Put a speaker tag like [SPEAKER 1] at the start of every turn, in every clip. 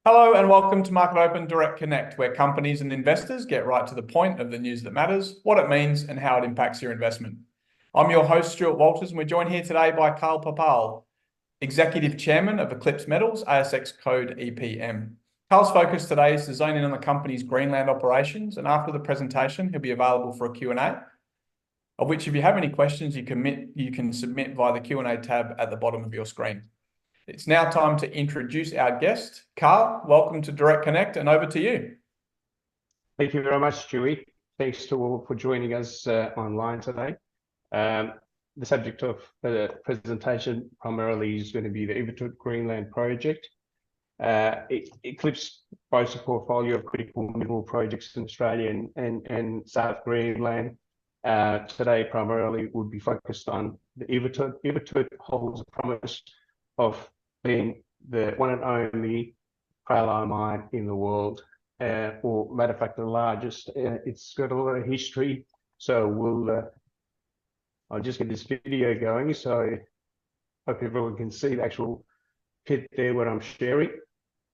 [SPEAKER 1] Hello and welcome to Market Open Direct Connect, where companies and investors get right to the point of the news that matters, what it means, and how it impacts your investment. I'm your host, Stuart Walters, and we're joined here today by Carl Popal, Executive Chairman of Eclipse Metals, ASX code EPM. Carl's focus today is to zone in on the company's Greenland operations, and after the presentation, he'll be available for a Q&A, of which if you have any questions, you can submit via the Q&A tab at the bottom of your screen. It's now time to introduce our guest. Carl, welcome to Direct Connect, and over to you.
[SPEAKER 2] Thank you very much, Stewie. Thanks to all for joining us online today. The subject of the presentation primarily is going to be the Eclipse Greenland project. Eclipse boasts a portfolio of critical mineral projects in Australia and South Greenland. Today, primarily, would be focused on the Eclipse. Eclipse holds a promise of being the one and only cryolite mine in the world, or matter of fact, the largest. It's got a lot of history, so I'll just get this video going, so hope everyone can see the actual pit there, what I'm sharing.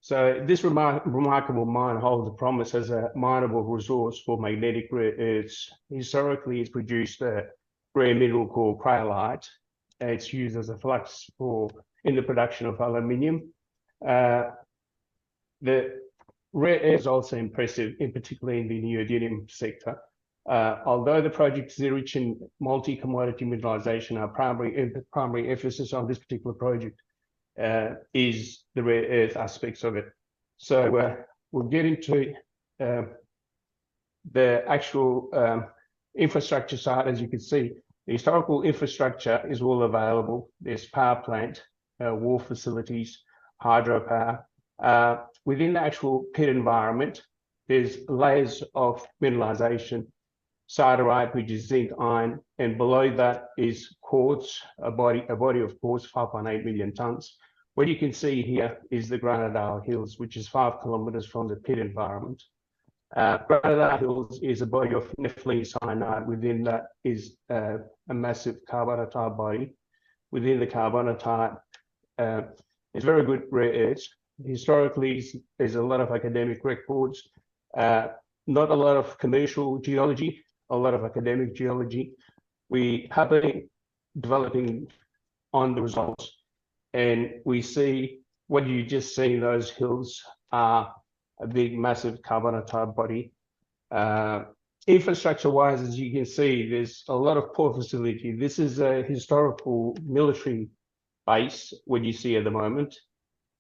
[SPEAKER 2] So this remarkable mine holds a promise as a mineable resource for magnetic rare earths. Historically, it's produced a rare mineral called cryolite. It's used as a flux in the production of aluminium. The rare earth is also impressive, in particularly in the neodymium sector. Although the project is rich in multi-commodity mineralization, our primary emphasis on this particular project is the rare earth aspects of it. So we'll get into the actual infrastructure side. As you can see, the historical infrastructure is all available. There's power plant, wharf facilities, hydropower. Within the actual pit environment, there's layers of mineralization, siderite, which is zinc iron, and below that is quartz, a body of quartz, 5.8 million tons. What you can see here is the Greenland Hills, which is 5 kilometers from the pit environment. Greenland Hills is a body of nepheline cyanide. Within that is a massive carbonatite body. Within the carbonatite, it's very good rare earths. Historically, there's a lot of academic records, not a lot of commercial geology, a lot of academic geology. We have been developing on the results, and we see what you just see in those hills are a big, massive carbonatite body. Infrastructure-wise, as you can see, there's a lot of port facility. This is a historical military base, what you see at the moment.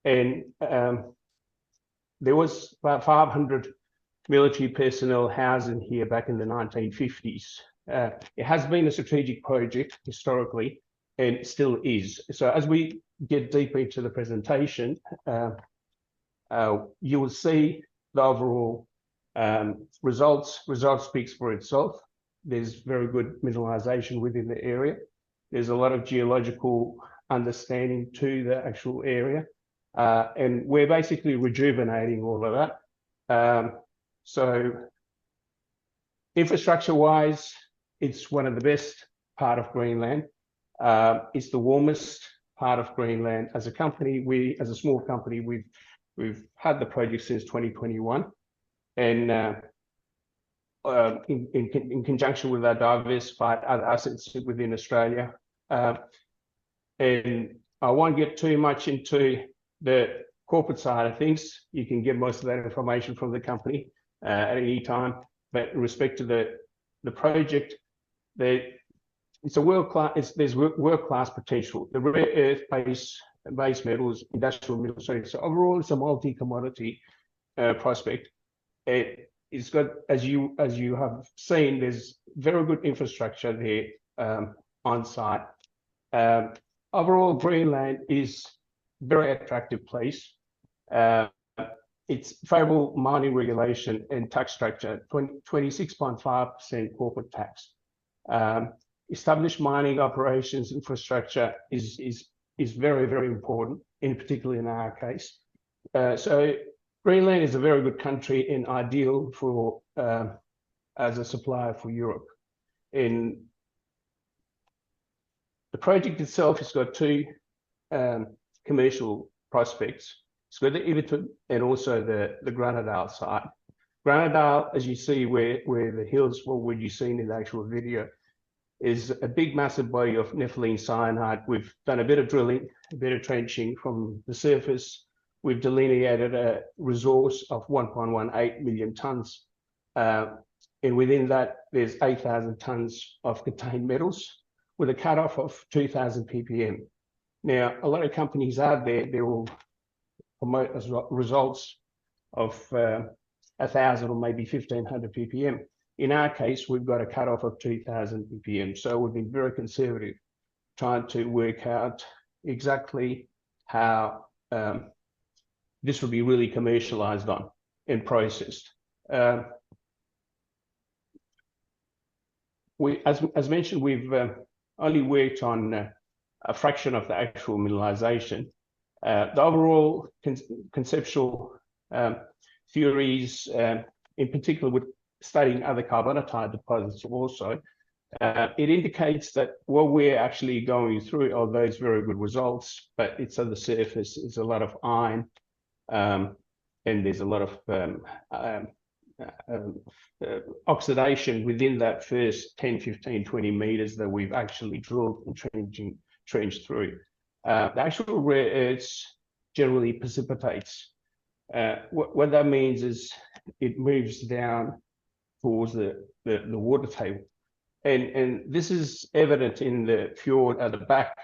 [SPEAKER 2] And there was about 500 military personnel housing here back in the 1950s. It has been a strategic project historically, and it still is. So as we get deeper into the presentation, you will see the overall results. Results speaks for itself. There's very good mineralization within the area. There's a lot of geological understanding to the actual area, and we're basically rejuvenating all of that. So infrastructure-wise, it's one of the best part of Greenland. It's the warmest part of Greenland. As a company, as a small company, we've had the project since 2021, and in conjunction with our diversified other assets within Australia. And I won't get too much into the corporate side of things. You can get most of that information from the company at any time. But in respect to the project, it's a world-class. There's world-class potential. The rare earth base metals, industrial metals. So overall, it's a multi-commodity prospect. It's got, as you have seen, there's very good infrastructure there on site. Overall, Greenland is a very attractive place. It's favorable mining regulation and tax structure, 26.5% corporate tax. Established mining operations infrastructure is very, very important, in particular in our case. So Greenland is a very good country and ideal for as a supplier for Europe. In the project itself has got two commercial prospects. It's got the Everton and also the Granadale site. Granadale, as you see where the hills, well, where you've seen in the actual video, is a big, massive body of nepheline cyanide. We've done a bit of drilling, a bit of trenching from the surface. We've delineated a resource of 1.18 million tonnes. And within that, there's 8,000 tonnes of contained metals with a cutoff of 2,000 ppm. Now, a lot of companies out there, they will promote as results of 1,000 or maybe 1,500 ppm. In our case, we've got a cutoff of 2,000 ppm. So we've been very conservative, trying to work out exactly how this will be really commercialized on and processed. As mentioned, we've only worked on a fraction of the actual mineralization. The overall conceptual theories, in particular with studying other carbonatite deposits also, it indicates that what we're actually going through are those very good results, but it's on the surface, there's a lot of iron, and there's a lot of oxidation within that first 10, 15, 20 meters that we've actually drilled and trenched through. The actual rare earths generally precipitates. What that means is it moves down towards the water table. And this is evident in the fjord at the back.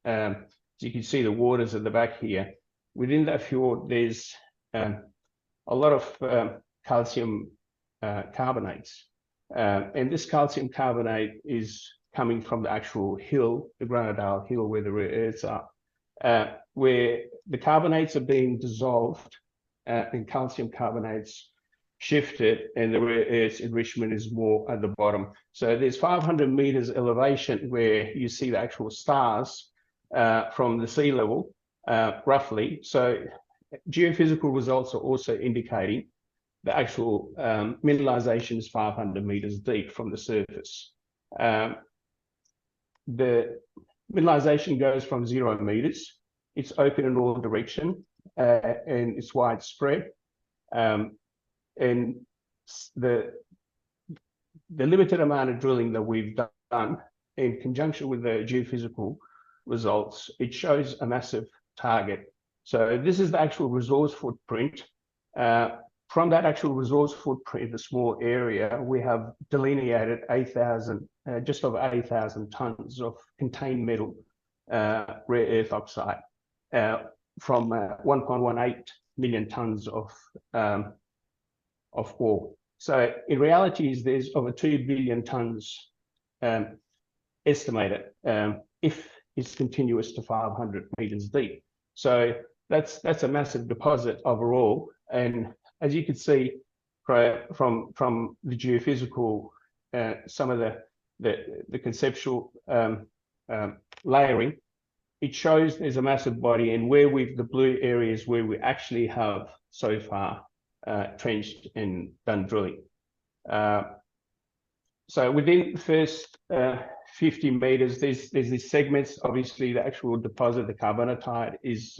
[SPEAKER 2] So you can see the waters at the back here. Within that fjord, there's a lot of calcium carbonates. And this calcium carbonate is coming from the actual hill, the Granadale Hill, where the rare earths are, where the carbonates are being dissolved and calcium carbonates shifted, and the rare earths enrichment is more at the bottom. So there's 500 meters elevation where you see the actual stars from the sea level, roughly. So geophysical results are also indicating the actual mineralization is 500 meters deep from the surface. The mineralization goes from 0 meters. It's open in all directions, and it's widespread. And the limited amount of drilling that we've done in conjunction with the geophysical results, it shows a massive target. So this is the actual resource footprint. From that actual resource footprint, the small area, we have delineated 8,000, just over 8,000 tons of contained metal, rare earth oxide, from 1.18 million tons of ore. So in reality, there's over 2 billion tons estimated if it's continuous to 500 meters deep. So that's a massive deposit overall. And as you can see from the geophysical, some of the conceptual layering, it shows there's a massive body, and where the blue areas where we actually have so far trenched and done drilling. So within the first 50 meters, there's these segments. Obviously, the actual deposit, the carbonatite, is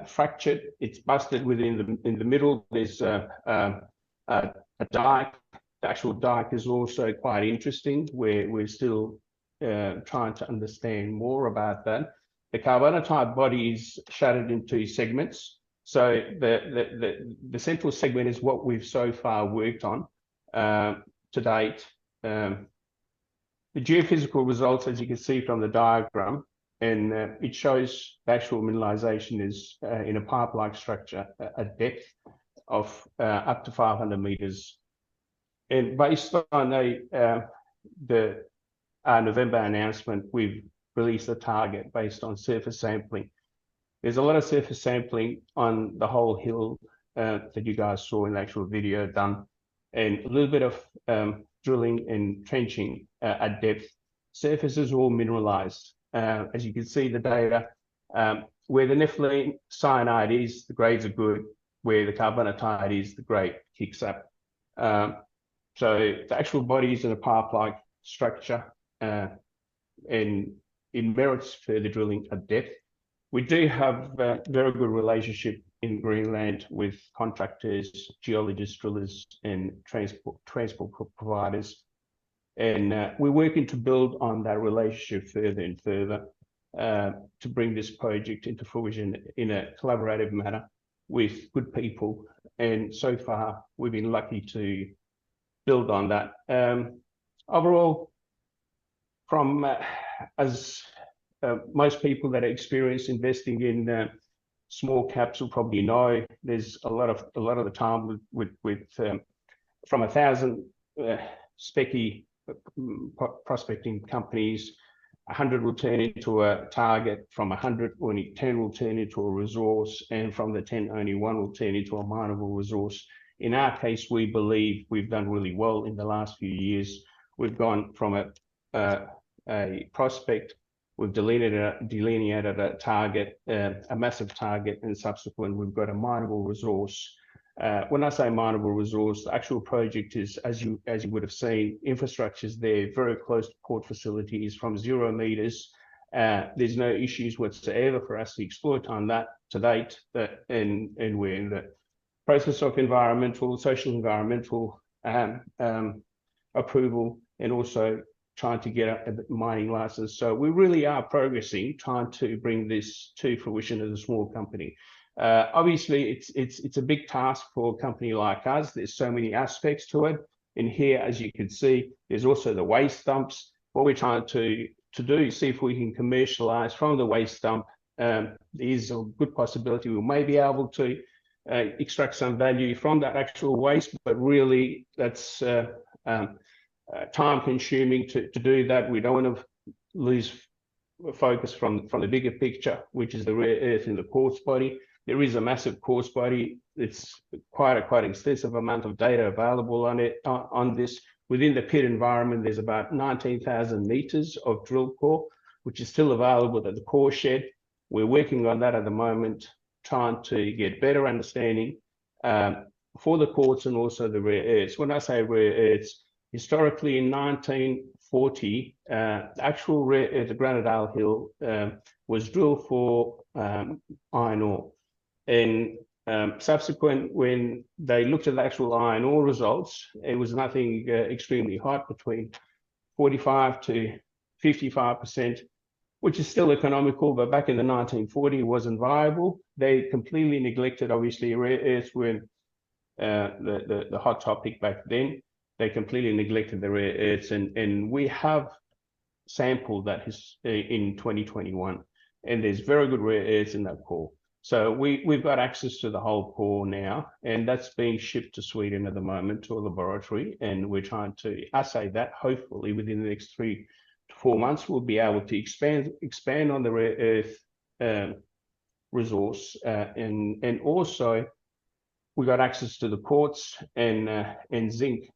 [SPEAKER 2] fractured. It's busted in the middle. There's a dike. The actual dike is also quite interesting, where we're still trying to understand more about that. The carbonatite body is shattered into segments. So the central segment is what we've so far worked on to date. The geophysical results, as you can see from the diagram, and it shows the actual mineralization is in a pipe-like structure at depth of up to 500 meters. And based on the November announcement, we've released a target based on surface sampling. There's a lot of surface sampling on the whole hill that you guys saw in the actual video done, and a little bit of drilling and trenching at depth. Surface is all mineralized. As you can see the data, where the nepheline cyanide is, the grades are good. Where the carbonatite is, the grade kicks up. So the actual body is in a pipe-like structure, and it merits further drilling at depth. We do have a very good relationship in Greenland with contractors, geologists, drillers, and transport providers. And we're working to build on that relationship further and further to bring this project into fruition in a collaborative manner with good people. And so far, we've been lucky to build on that. Overall, from as most people that are experienced investing in small caps will probably know, there's a lot of the time with from 1,000 specky prospecting companies, 100 will turn into a target. From 100, only 10 will turn into a resource, and from the 10, only 1 will turn into a mineable resource. In our case, we believe we've done really well in the last few years. We've gone from a prospect, we've delineated a target, a massive target, and subsequent we've got a mineable resource. When I say mineable resource, the actual project is, as you would have seen, infrastructure's there, very close to port facilities from 0 meters. There's no issues whatsoever for us to exploit on that to date, and we're in the process of social environmental approval, and also trying to get a mining license. So we really are progressing, trying to bring this to fruition as a small company. Obviously, it's a big task for a company like us. There's so many aspects to it. And here, as you can see, there's also the waste dumps. What we're trying to do is see if we can commercialize from the waste dump. There's a good possibility we may be able to extract some value from that actual waste, but really that's time consuming to do that. We don't want to lose focus from the bigger picture, which is the rare earth in the quartz body. There is a massive quartz body. It's quite extensive amount of data available on it. On this, within the pit environment, there's about 19,000 meters of drill core, which is still available at the core shed. We're working on that at the moment, trying to get better understanding for the quartz and also the rare earths. When I say rare earths, historically in 1940, the actual rare earth, the Granadale Hill, was drilled for iron ore. And subsequent, when they looked at the actual iron ore results, it was nothing extremely hot, between 45 to 55%, which is still economical, but back in the 1940s, it wasn't viable. They completely neglected, obviously, rare earths were the hot topic back then. They completely neglected the rare earths, and we have sampled that in 2021, and there's very good rare earths in that core. So we've got access to the whole core now, and that's being shipped to Sweden at the moment to a laboratory, and we're trying to assay that. Hopefully within the next 3 to 4 months, we'll be able to expand on the rare earth resource, and also we got access to the quartz and zinc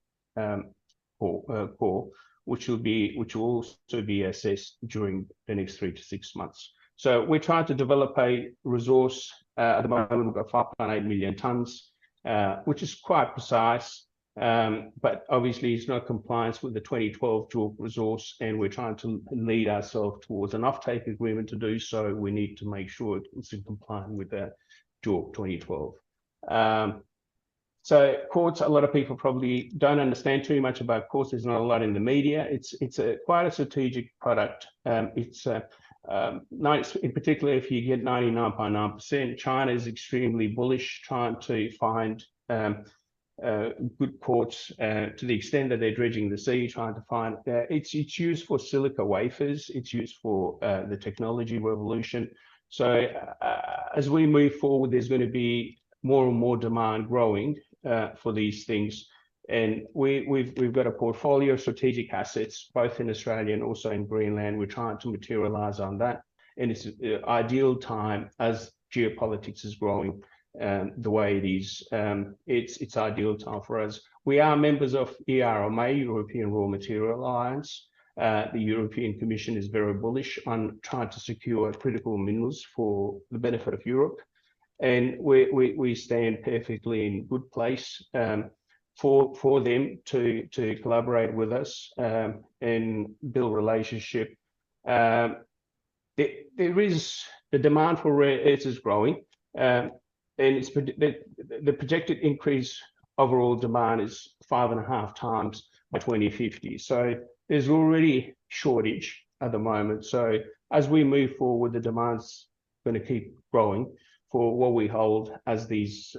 [SPEAKER 2] core, which will also be assessed during the next 3 to 6 months. So we're trying to develop a resource. At the moment, we've got 5.8 million tons, which is quite precise, but obviously it's not compliance with the 2012 JORC resource, and we're trying to lead ourselves towards an offtake agreement. To do so, we need to make sure it's in compliance with the JORC 2012. So quartz, a lot of people probably don't understand too much about quartz. There's not a lot in the media. It's quite a strategic product. It's nice, in particular, if you get 99.9%. China is extremely bullish, trying to find good quartz to the extent that they're dredging the sea, trying to find. It's used for silica wafers. It's used for the technology revolution. So as we move forward, there's going to be more and more demand growing for these things, and we've got a portfolio of strategic assets both in Australia and also in Greenland. We're trying to materialize on that, and it's an ideal time as geopolitics is growing the way it is. It's ideal time for us. We are members of ERMA, European Raw Material Alliance. The European Commission is very bullish on trying to secure critical minerals for the benefit of Europe. And we stand perfectly in good place for them to collaborate with us and build relationship. There is the demand for rare earths is growing. and the projected increase overall demand is 5.5 times by 2050. So there's already shortage at the moment. So as we move forward, the demand's going to keep growing for what we hold as these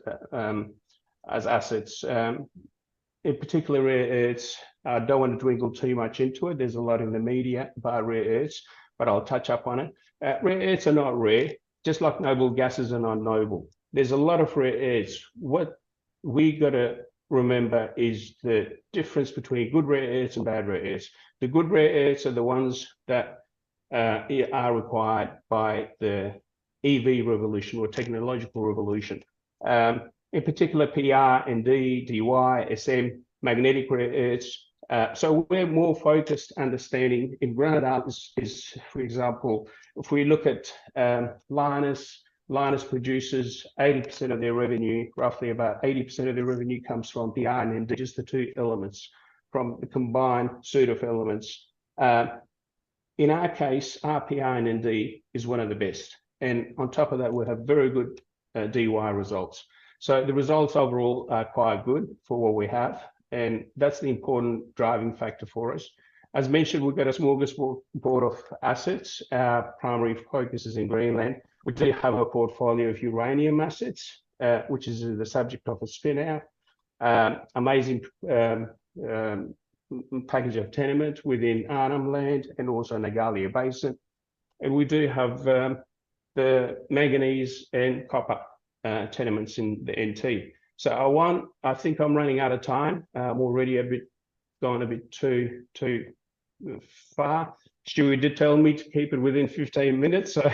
[SPEAKER 2] as assets. In particular, rare earths. I don't want to dwindle too much into it. There's a lot in the media about rare earths, but I'll touch up on it. Rare earths are not rare, just like noble gases are not noble. There's a lot of rare earths. What we got to remember is the difference between good rare earths and bad rare earths. The good rare earths are the ones that are required by the EV revolution or technological revolution. In particular, PR, ND, DY, SM, magnetic rare earths. So we're more focused understanding in Granite is, for example, if we look at Linus produces 80% of their revenue, roughly about 80% of their revenue comes from PR and ND, just the two elements from the combined suite of elements. In our case, our PR and ND is one of the best. And on top of that, we have very good DY results. So the results overall are quite good for what we have. And that's the important driving factor for us. As mentioned, we've got a smorgasbord of assets. Our primary focus is in Greenland. We do have a portfolio of uranium assets, which is the subject of a spin out. Amazing package of tenement within Arnhem Land and also Nagalia Basin. And we do have the manganese and copper tenements in the NT. So I think I'm running out of time. I'm already gone a bit too far. Stewie did tell me to keep it within 15 minutes. So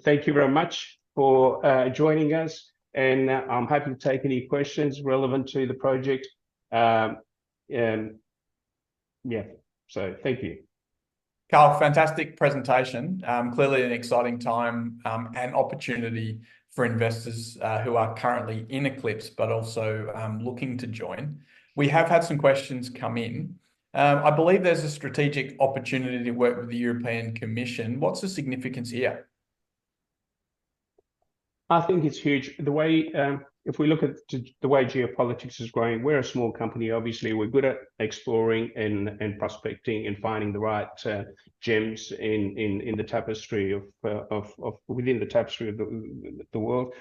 [SPEAKER 2] thank you very much for joining us. And I'm happy to take any questions relevant to the project. Yeah, so thank you.
[SPEAKER 1] Carl, fantastic presentation. Clearly an exciting time and opportunity for investors who are currently in Eclipse, but also looking to join. We have had some questions come in. I believe there's a strategic opportunity to work with the European Commission. What's the significance here?
[SPEAKER 2] I think it's huge. The way, if we look at the way geopolitics is growing, we're a small company. Obviously, we're good at exploring and prospecting and finding the right gems in the tapestry of within the tapestry of the world.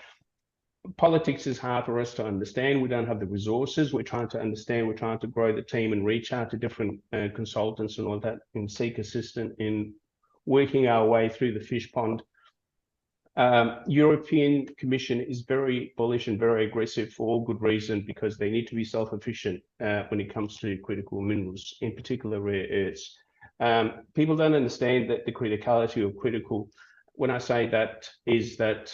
[SPEAKER 2] Politics is hard for us to understand. We don't have the resources. We're trying to understand. We're trying to grow the team and reach out to different consultants and all that, and seek assistance in working our way through the fish pond. European Commission is very bullish and very aggressive for all good reason, because they need to be self-efficient when it comes to critical minerals, in particular rare earths. People don't understand that the criticality of critical. When I say that is that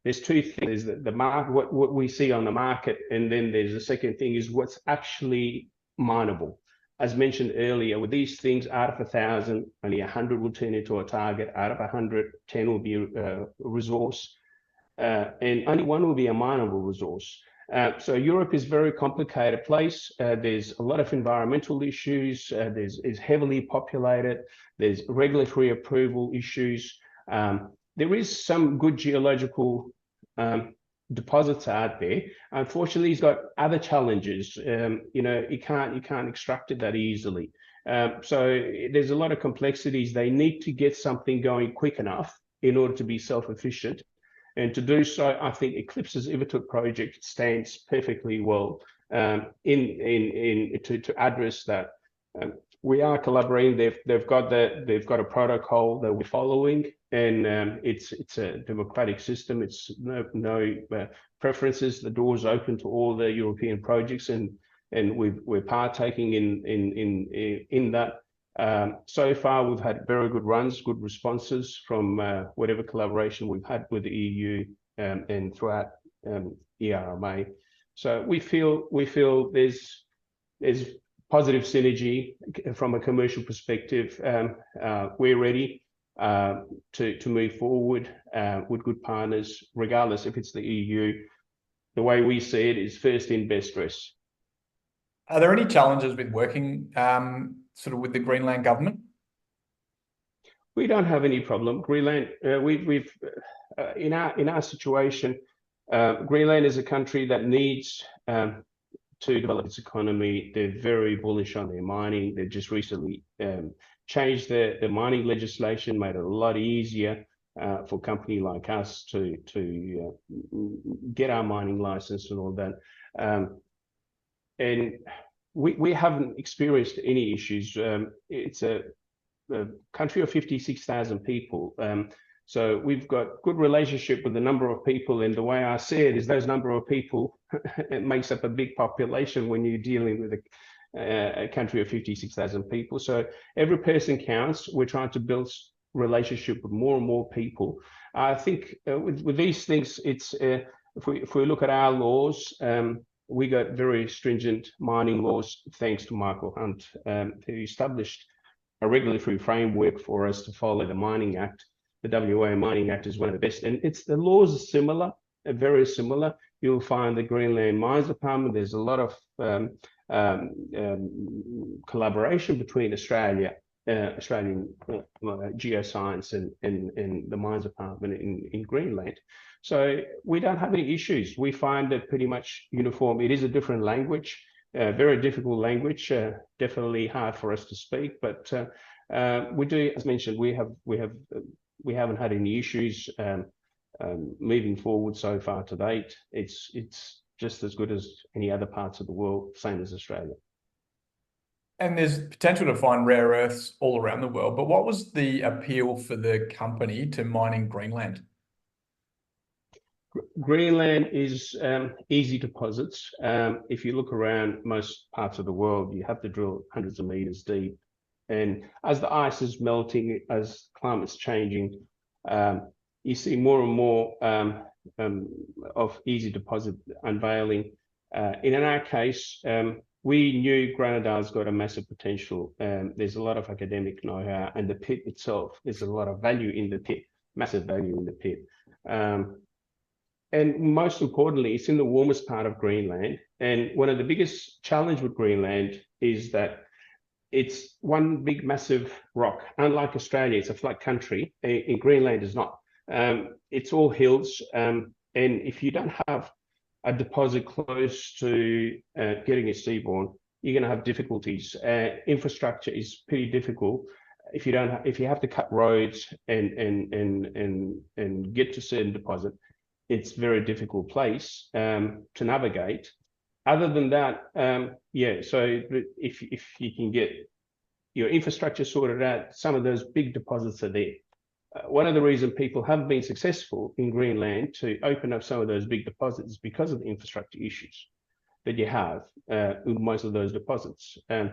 [SPEAKER 2] there's two things: that the market, what we see on the market, and then there's a second thing is what's actually mineable. As mentioned earlier, with these things, out of 1,000, only 100 will turn into a target. Out of 100, 10 will be a resource, and only one will be a mineable resource. So Europe is a very complicated place. There's a lot of environmental issues. It's heavily populated. There's regulatory approval issues. There is some good geological deposits out there. Unfortunately, he's got other challenges. You know, you can't extract it that easily. So there's a lot of complexities. They need to get something going quick enough in order to be self-efficient. And to do so, I think Eclipse's Ivituk project stands perfectly well to address that. We are collaborating. They've got a protocol that we're following, and it's a democratic system. It's no preferences. The door's open to all the European projects, and we're partaking in that. So far, we've had very good runs, good responses from whatever collaboration we've had with the EU and throughout ERMA. So we feel there's positive synergy from a commercial perspective. We're ready to move forward with good partners, regardless if it's the EU. The way we see it is first in, best dress.
[SPEAKER 1] Are there any challenges with working sort of with the Greenland government?
[SPEAKER 2] We don't have any problem. Greenland, we've in our situation, Greenland is a country that needs to develop its economy. They're very bullish on their mining. They've just recently changed the mining legislation, made it a lot easier for a company like us to get our mining license and all that. And we haven't experienced any issues. It's a country of 56,000 people. So we've got good relationship with a number of people, and the way I see it is those number of people, it makes up a big population when you're dealing with a country of 56,000 people. So every person counts. We're trying to build relationship with more and more people. I think with these things, it's if we look at our laws, we got very stringent mining laws thanks to Michael Hunt, who established a regulatory framework for us to follow the Mining Act. The WA Mining Act is one of the best, and the laws are similar, very similar. You'll find the Greenland Mines Department, there's a lot of collaboration between Australian geoscience and the Mines Department in Greenland. So we don't have any issues. We find it pretty much uniform. It is a different language, very difficult language, definitely hard for us to speak, but we do, as mentioned, we haven't had any issues moving forward so far to date. It's just as good as any other parts of the world, same as Australia.
[SPEAKER 1] And there's potential to find rare earths all around the world, but what was the appeal for the company to mining Greenland?
[SPEAKER 2] Greenland is easy deposits. If you look around most parts of the world, you have to drill hundreds of meters deep. And as the ice is melting, as climate's changing, you see more and more of easy deposit unveiling. In our case, we knew Granadale's got a massive potential. There's a lot of academic know-how, and the pit itself, there's a lot of value in the pit, massive value in the pit. And most importantly, it's in the warmest part of Greenland. And one of the biggest challenge with Greenland is that it's one big massive rock. Unlike Australia, it's a flat country. In Greenland, it's not. It's all hills. And if you don't have a deposit close to getting it seaborne, you're going to have difficulties. Infrastructure is pretty difficult. If you have to cut roads and get to certain deposit, it's a very difficult place to navigate. Other than that, yeah, so if you can get your infrastructure sorted out, some of those big deposits are there. One of the reasons people haven't been successful in Greenland to open up some of those big deposits is because of the infrastructure issues that you have with most of those deposits. And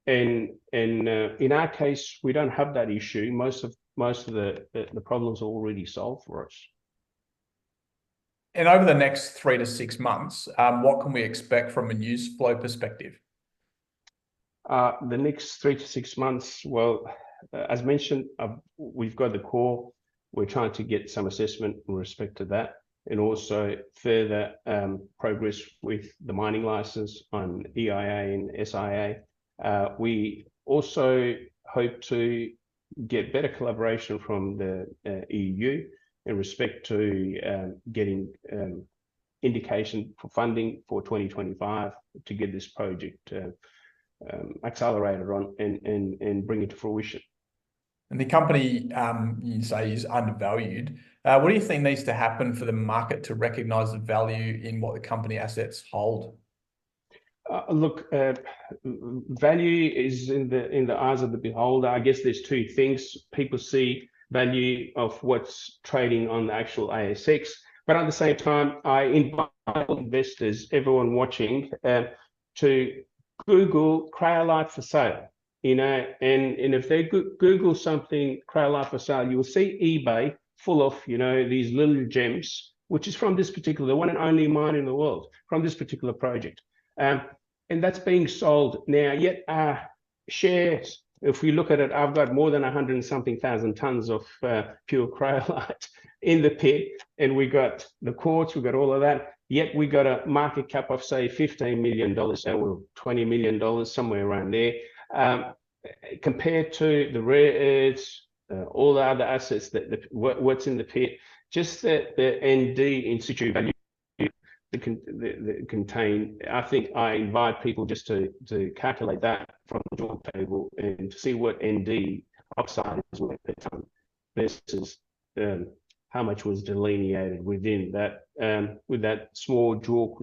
[SPEAKER 2] in our case, we don't have that issue. Most of the problems are already solved for us.
[SPEAKER 1] And over the next 3 to 6 months, what can we expect from a news flow perspective?
[SPEAKER 2] The next 3 to 6 months, well, as mentioned, we've got the core. We're trying to get some assessment in respect to that, and also further progress with the mining license on EIA and SIA. We also hope to get better collaboration from the EU in respect to getting indication for funding for 2025 to get this project accelerated on and bring it to fruition.
[SPEAKER 1] And the company, you say, is undervalued. What do you think needs to happen for the market to recognise the value in what the company assets hold?
[SPEAKER 2] Look, value is in the eyes of the beholder. I guess there's two things. People see value of what's trading on the actual ASX, but at the same time, I invite investors, everyone watching, to Google cryolite for sale. You know, and if they Google something cryolite for sale, you will see eBay full of, you know, these little gems, which is from this particular, the one and only mine in the world, from this particular project. And that's being sold now. Yet our shares, if we look at it, I've got more than 100 and something thousand tons of pure cryolite in the pit, and we got the quartz, we got all of that. Yet we got a market cap of say $15 million or $20 million, somewhere around there. Compared to the rare earths, all the other assets, what's in the pit, just the ND in situ value contain. I think I invite people just to calculate that from the JORC table and to see what ND oxide is worth per ton versus how much was delineated within that with that small JORC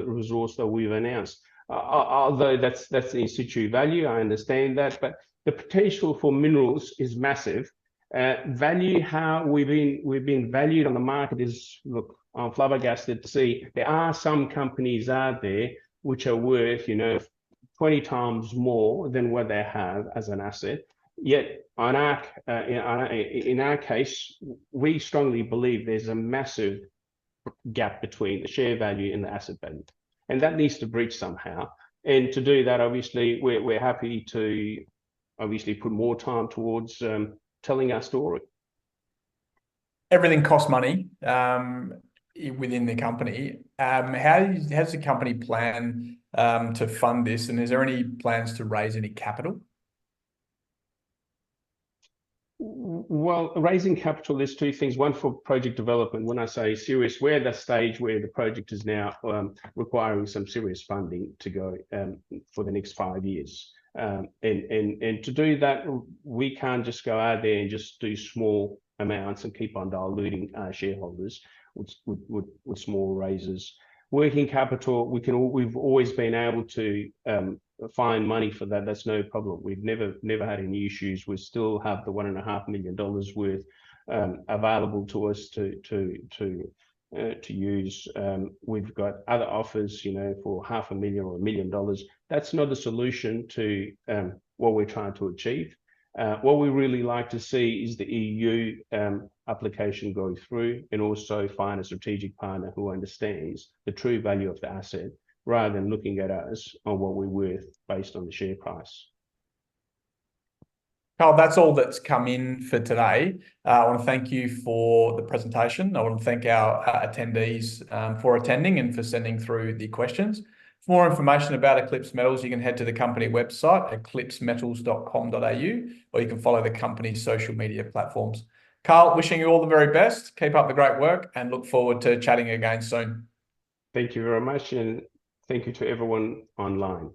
[SPEAKER 2] resource that we've announced. Although that's the in situ value, I understand that, but the potential for minerals is massive. Value, how we've been valued on the market is, look, I'm flabbergasted to see there are some companies out there which are worth, 20 times more than what they have as an asset. Yet on in our case, we strongly believe there's a massive gap between the share value and the asset value, and that needs to breach somehow. And to do that, obviously, we're happy to put more time towards telling our story.
[SPEAKER 1] Everything costs money within the company. How's the company plan to fund this, and is there any plans to raise any capital?
[SPEAKER 2] Well, raising capital, there's two things. One, for project development. When I say serious, we're at the stage where the project is now requiring some serious funding to go for the next 5 years. And to do that, we can't just go out there and just do small amounts and keep on diluting shareholders with small raises. Working capital, we've always been able to find money for that. That's no problem. We've never had any issues. We still have the $1.5 million worth available to us to use. We've got other offers, for $500,000 or $1 million. That's not a solution to what we're trying to achieve. What we really like to see is the EU application go through, and also find a strategic partner who understands the true value of the asset, rather than looking at us on what we're worth based on the share price.
[SPEAKER 1] Carl, that's all that's come in for today. I want to thank you for the presentation. I want to thank our attendees for attending and for sending through the questions. For more information about Eclipse Metals, you can head to the company website, eclipsemetals.com.au, or you can follow the company's social media platforms. Carl, wishing you all the very best. Keep up the great work and look forward to chatting again soon.
[SPEAKER 2] Thank you very much, and thank you to everyone online.